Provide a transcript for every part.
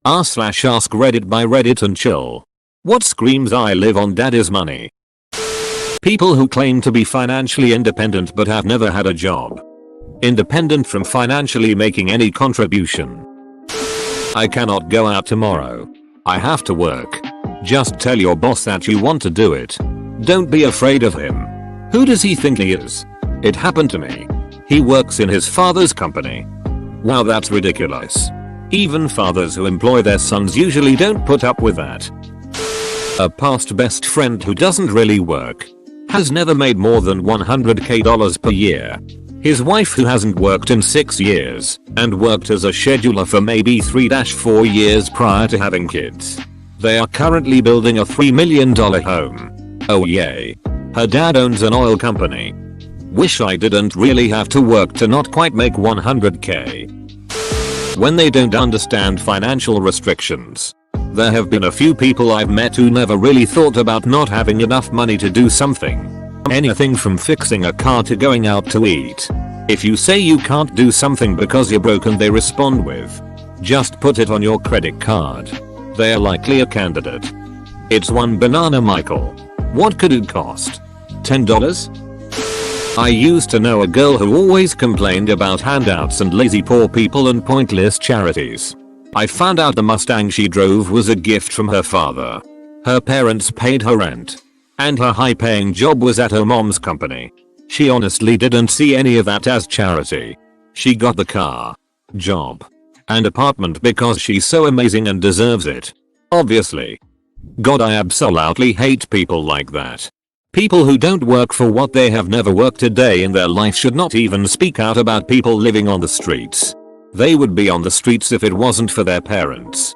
r/AskReddit by Reddit and chill. What screams I live on daddy's money? People who claim to be financially independent but have never had a job. Independent from financially making any contribution. I cannot go out tomorrow. I have to work. Just tell your boss that you want to do it. Don't be afraid of him. Who does he think he is? It happened to me. He works in his father's company. Wow, that's ridiculous. Even fathers who employ their sons usually don't put up with that. A past best friend who doesn't really work. Has never made more than $100k per year. His wife who hasn't worked in 6 years and worked as a scheduler for maybe 3-4 years prior to having kids. They are currently building a $3 million home. Oh yay. Her dad owns an oil company. Wish I didn't really have to work to not quite make 100k. When they don't understand financial restrictions. There have been a few people I've met who never really thought about not having enough money to do something. Anything from fixing a car to going out to eat. If you say you can't do something because you're broken, they respond with, just put it on your credit card. They are likely a candidate. It's one banana, Michael. What could it cost? $10? I used to know a girl who always complained about handouts and lazy poor people and pointless charities. I found out the Mustang she drove was a gift from her father. Her parents paid her rent. And her high-paying job was at her mom's company. She honestly didn't see any of that as charity. She got the car, job, and apartment because she's so amazing and deserves it. Obviously. God, I absolutely hate people like that. People who don't work for what they have never worked a day in their life should not even speak out about people living on the streets. They would be on the streets if it wasn't for their parents.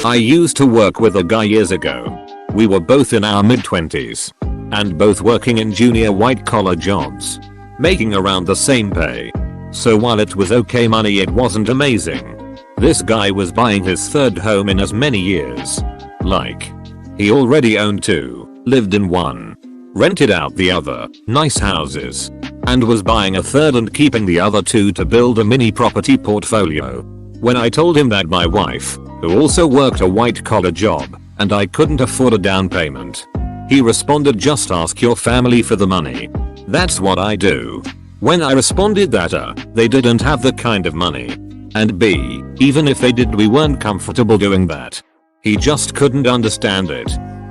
I used to work with a guy years ago. We were both in our mid-20s. And both working in junior white-collar jobs. Making around the same pay. So while it was okay money, it wasn't amazing. This guy was buying his third home in as many years. Like. He already owned 2, lived in one, rented out the other, nice houses, and was buying a third and keeping the other 2 to build a mini property portfolio. When I told him that my wife, who also worked a white-collar job, and I couldn't afford a down payment, he responded, just ask your family for the money. That's what I do. When I responded that they didn't have the kind of money, and B, even if they did, we weren't comfortable doing that. He just couldn't understand it.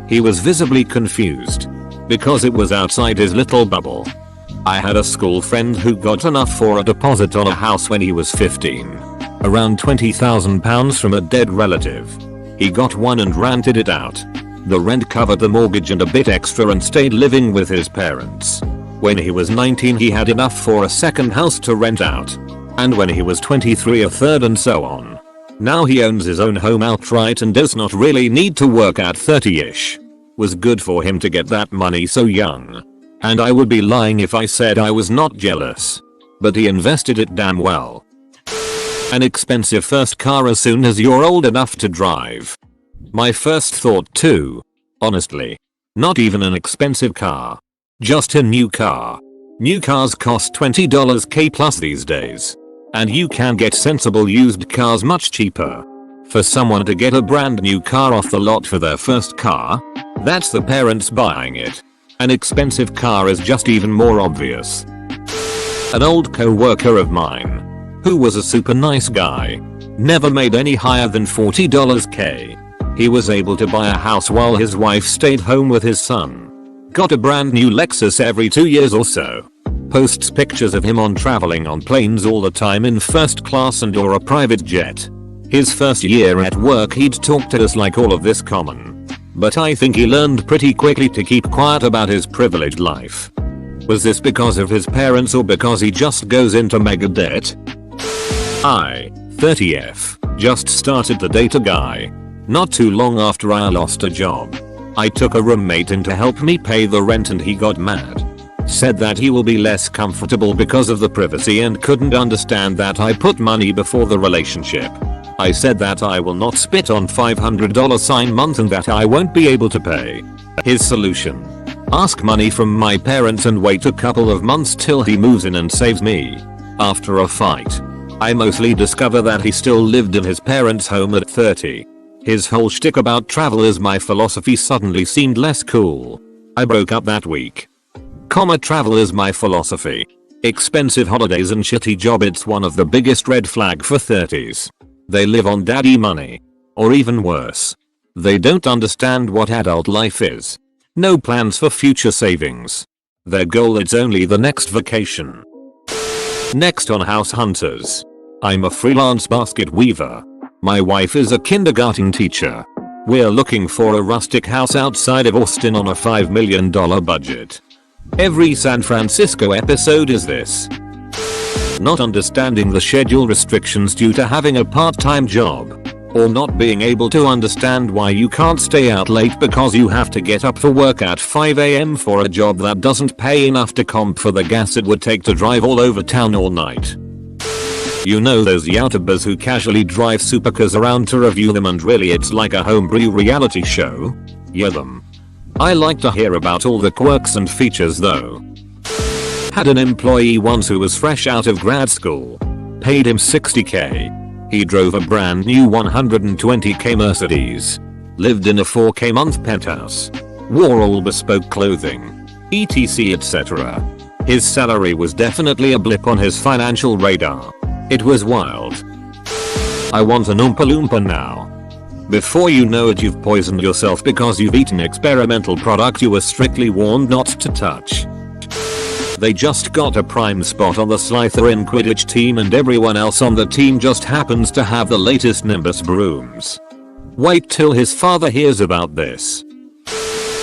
He was visibly confused. Because it was outside his little bubble. I had a school friend who got enough for a deposit on a house when he was 15. Around £20,000 from a dead relative. He got one and rented it out. The rent covered the mortgage and a bit extra and stayed living with his parents. When he was 19 he had enough for a second house to rent out. And when he was 23 a third, and so on. Now he owns his own home outright and does not really need to work at 30ish. Was good for him to get that money so young. And I would be lying if I said I was not jealous. But he invested it damn well. An expensive first car as soon as you're old enough to drive. My first thought too. Honestly. Not even an expensive car. Just a new car. New cars cost $20k plus these days. And you can get sensible used cars much cheaper. For someone to get a brand new car off the lot for their first car, that's the parents buying it. An expensive car is just even more obvious. An old co-worker of mine, who was a super nice guy, never made any higher than $40k. He was able to buy a house while his wife stayed home with his son. Got a brand new Lexus every 2 years or so. Posts pictures of him on traveling on planes all the time in first class and or a private jet. His first year at work he'd talk to us like all of this common. But I think he learned pretty quickly to keep quiet about his privileged life. Was this because of his parents or because he just goes into mega debt? I, 30F, just started to date a guy. Not too long after I lost a job. I took a roommate in to help me pay the rent and he got mad. Said that he will be less comfortable because of the privacy and couldn't understand that I put money before the relationship. I said that I will not spit on $500 month and that I won't be able to pay. His solution. Ask money from my parents and wait a couple of months till he moves in and saves me. After a fight. I mostly discover that he still lived in his parents' home at 30. His whole shtick about travel is my philosophy suddenly seemed less cool. I broke up that week. Travel is my philosophy. Expensive holidays and shitty job, it's one of the biggest red flag for 30s. They live on daddy money. Or even worse. They don't understand what adult life is. No plans for future savings. Their goal is only the next vacation. Next on House Hunters. I'm a freelance basket weaver. My wife is a kindergarten teacher. We're looking for a rustic house outside of Austin on a $5 million budget. Every San Francisco episode is this. Not understanding the schedule restrictions due to having a part-time job. Or not being able to understand why you can't stay out late because you have to get up for work at 5 AM for a job that doesn't pay enough to comp for the gas it would take to drive all over town all night. You know those YouTubers who casually drive supercars around to review them and really it's like a homebrew reality show? Yeah, them. I like to hear about all the quirks and features though. Had an employee once who was fresh out of grad school. Paid him $60K. He drove a brand new $120K Mercedes. Lived in a $4K month penthouse. Wore all bespoke clothing. etc etc. His salary was definitely a blip on his financial radar. It was wild. I want an Oompa Loompa now. Before you know it, you've poisoned yourself because you've eaten experimental product you were strictly warned not to touch. They just got a prime spot on the Slytherin Quidditch team and everyone else on the team just happens to have the latest Nimbus brooms. Wait till his father hears about this.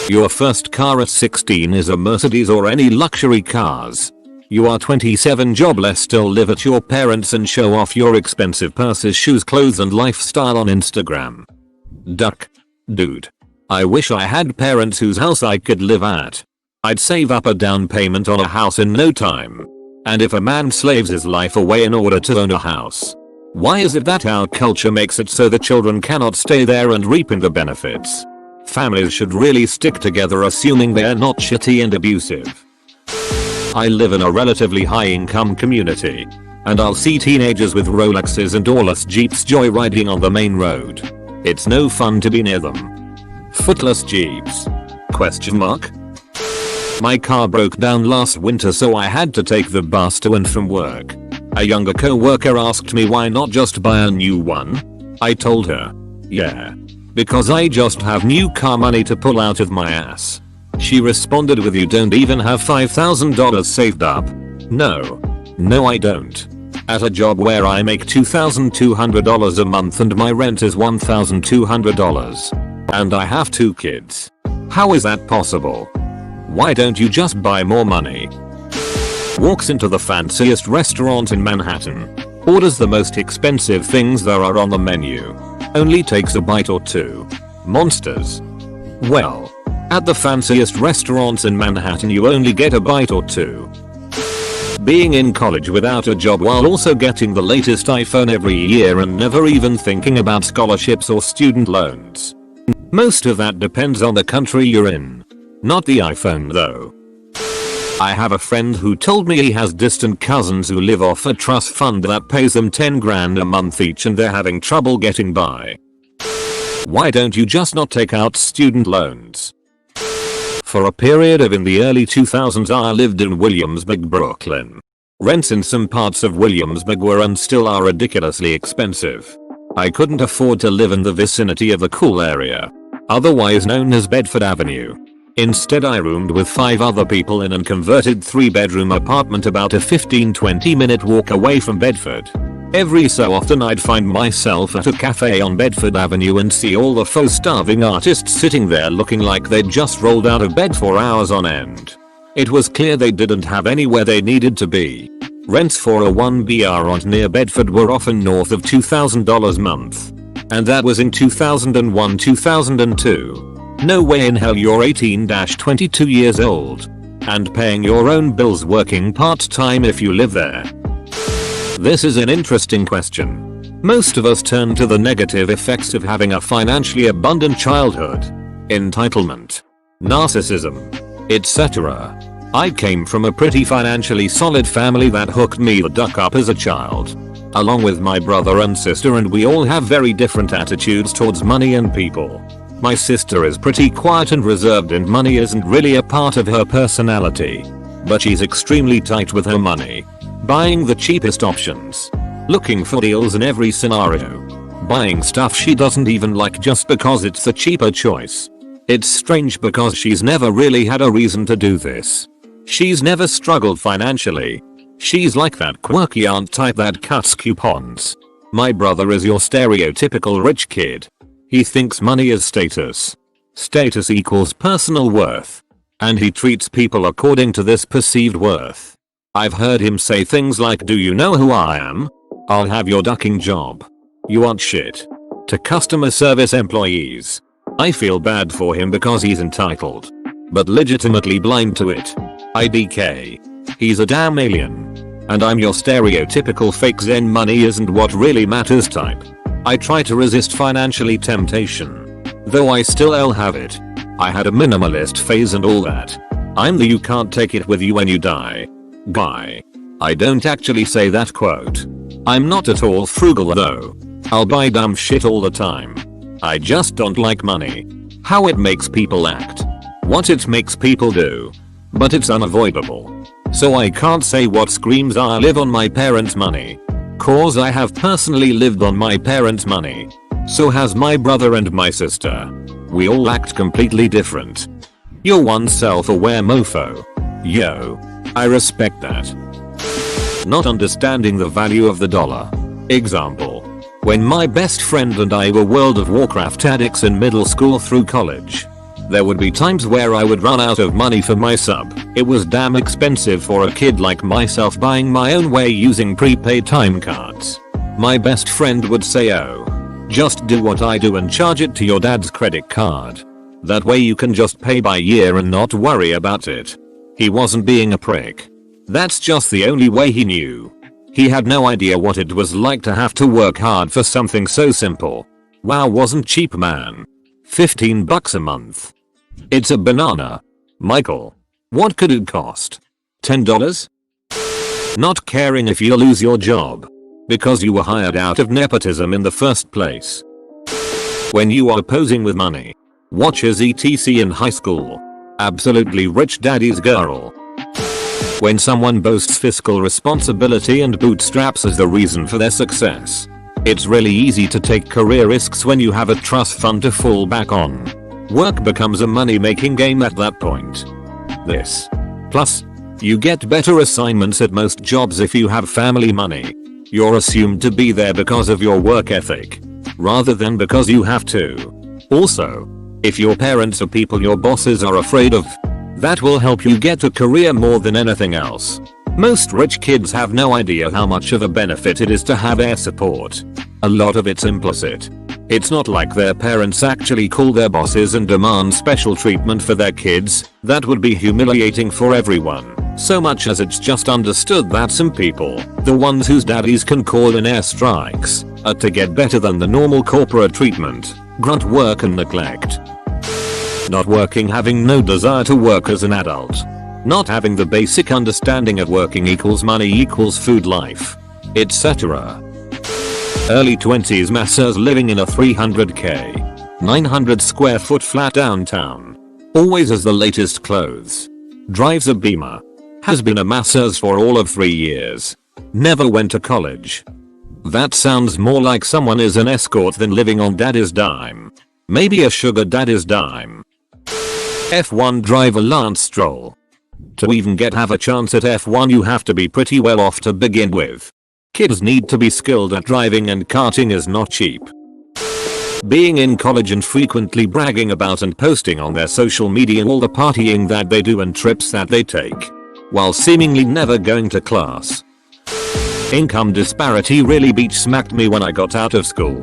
Your first car at 16 is a Mercedes or any luxury cars. You are 27, jobless, still live at your parents and show off your expensive purses, shoes, clothes and lifestyle on Instagram. Duck. Dude. I wish I had parents whose house I could live at. I'd save up a down payment on a house in no time. And if a man slaves his life away in order to own a house, why is it that our culture makes it so the children cannot stay there and reaping the benefits? Families should really stick together, assuming they're not shitty and abusive. I live in a relatively high income community. And I'll see teenagers with Rolexes and Aurus Jeeps joyriding on the main road. It's no fun to be near them. Footless Jeeps? Question mark? My car broke down last winter, so I had to take the bus to and from work. A younger co-worker asked me why not just buy a new one. I told her, yeah, because I just have new car money to pull out of my ass. She responded with, you don't even have $5,000 saved up? No I don't. At a job where I make $2,200 a month and my rent is $1,200. And I have 2 kids. How is that possible? Why don't you just buy more money? Walks into the fanciest restaurant in Manhattan. Orders the most expensive things there are on the menu. Only takes a bite or 2. Monsters. Well, at the fanciest restaurants in Manhattan you only get a bite or 2. Being in college without a job while also getting the latest iPhone every year and never even thinking about scholarships or student loans. Most of that depends on the country you're in. Not the iPhone though. I have a friend who told me he has distant cousins who live off a trust fund that pays them 10 grand a month each and they're having trouble getting by. Why don't you just not take out student loans? For a period of in the early 2000s I lived in Williamsburg, Brooklyn. Rents in some parts of Williamsburg were and still are ridiculously expensive. I couldn't afford to live in the vicinity of the cool area, otherwise known as Bedford Avenue. Instead I roomed with 5 other people in a converted 3-bedroom apartment about a 15-20 minute walk away from Bedford. Every so often I'd find myself at a cafe on Bedford Avenue and see all the faux starving artists sitting there looking like they'd just rolled out of bed for hours on end. It was clear they didn't have anywhere they needed to be. Rents for a 1BR near Bedford were often north of $2,000 a month. And that was in 2001-2002. No way in hell you're 18-22 years old and paying your own bills working part-time if you live there. This is an interesting question. Most of us turn to the negative effects of having a financially abundant childhood. Entitlement, narcissism, etc. I came from a pretty financially solid family that hooked me the duck up as a child. along with my brother and sister, and we all have very different attitudes towards money and people. My sister is pretty quiet and reserved, and money isn't really a part of her personality. But she's extremely tight with her money. Buying the cheapest options. Looking for deals in every scenario. Buying stuff she doesn't even like just because it's the cheaper choice. It's strange because she's never really had a reason to do this. She's never struggled financially. She's like that quirky aunt type that cuts coupons. My brother is your stereotypical rich kid. He thinks money is status. Status equals personal worth. And he treats people according to this perceived worth. I've heard him say things like, "Do you know who I am? I'll have your ducking job. You aren't shit." To customer service employees. I feel bad for him because he's entitled. But legitimately blind to it. IDK. He's a damn alien. And I'm your stereotypical fake Zen money isn't what really matters type. I try to resist financially temptation. Though I still have it. I had a minimalist phase and all that. I'm the "you can't take it with you when you die" guy. I don't actually say that quote. I'm not at all frugal though. I'll buy dumb shit all the time. I just don't like money. How it makes people act. What it makes people do. But it's unavoidable. So I can't say what screams I live on my parents' money. Cause I have personally lived on my parents' money. So has my brother and my sister. We all act completely different. You're one self-aware mofo. Yo. I respect that. Not understanding the value of the dollar. Example. When my best friend and I were World of Warcraft addicts in middle school through college. There would be times where I would run out of money for my sub. It was damn expensive for a kid like myself buying my own way using prepaid time cards. My best friend would say, "Oh, just do what I do and charge it to your dad's credit card. That way you can just pay by year and not worry about it." He wasn't being a prick. That's just the only way he knew. He had no idea what it was like to have to work hard for something so simple. WoW wasn't cheap, man. $15 a month. It's a banana. Michael. What could it cost? $10? Not caring if you lose your job. Because you were hired out of nepotism in the first place. When you are posing with money. Watches etc in high school. Absolutely rich daddy's girl. When someone boasts fiscal responsibility and bootstraps as the reason for their success. It's really easy to take career risks when you have a trust fund to fall back on. Work becomes a money-making game at that point. This. Plus, you get better assignments at most jobs if you have family money. You're assumed to be there because of your work ethic. Rather than because you have to. Also, if your parents are people your bosses are afraid of, that will help you get a career more than anything else. Most rich kids have no idea how much of a benefit it is to have air support. A lot of it's implicit. It's not like their parents actually call their bosses and demand special treatment for their kids. That would be humiliating for everyone. So much as it's just understood that some people, the ones whose daddies can call in airstrikes, are to get better than the normal corporate treatment, grunt work and neglect. Not working, having no desire to work as an adult. Not having the basic understanding of working equals money equals food life, etc. Early 20s masseurs living in a 300k, 900 square foot flat downtown. Always has the latest clothes. Drives a Beamer. Has been a masseuse for all of 3 years. Never went to college. That sounds more like someone is an escort than living on daddy's dime. Maybe a sugar daddy's dime. F1 driver Lance Stroll. To even have a chance at F1 you have to be pretty well off to begin with. Kids need to be skilled at driving and karting is not cheap. Being in college and frequently bragging about and posting on their social media all the partying that they do and trips that they take. While seemingly never going to class. Income disparity really beach smacked me when I got out of school.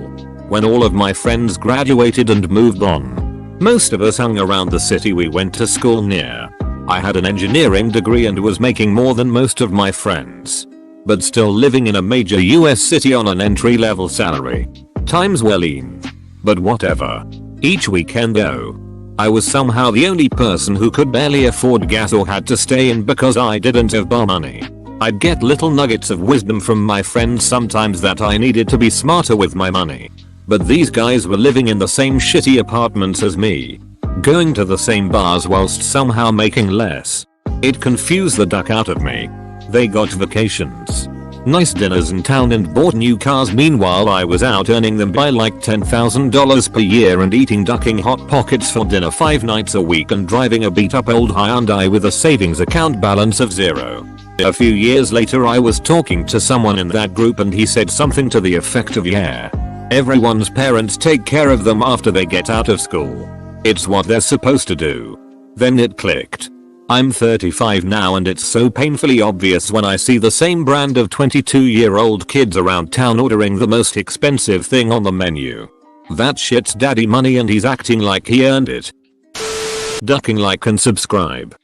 When all of my friends graduated and moved on. Most of us hung around the city we went to school near. I had an engineering degree and was making more than most of my friends. But still living in a major US city on an entry-level salary. Times were lean. But whatever. Each weekend though, I was somehow the only person who could barely afford gas or had to stay in because I didn't have bar money. I'd get little nuggets of wisdom from my friends sometimes that I needed to be smarter with my money. But these guys were living in the same shitty apartments as me, going to the same bars whilst somehow making less. It confused the duck out of me. They got vacations, nice dinners in town and bought new cars. Meanwhile I was out earning them by like $10,000 per year and eating ducking Hot Pockets for dinner 5 nights a week and driving a beat up old Hyundai with a savings account balance of 0. A few years later I was talking to someone in that group and he said something to the effect of, yeah, everyone's parents take care of them after they get out of school. It's what they're supposed to do. Then it clicked. I'm 35 now and it's so painfully obvious when I see the same brand of 22-year-old kids around town ordering the most expensive thing on the menu. That shit's daddy money and he's acting like he earned it. Ducking like and subscribe.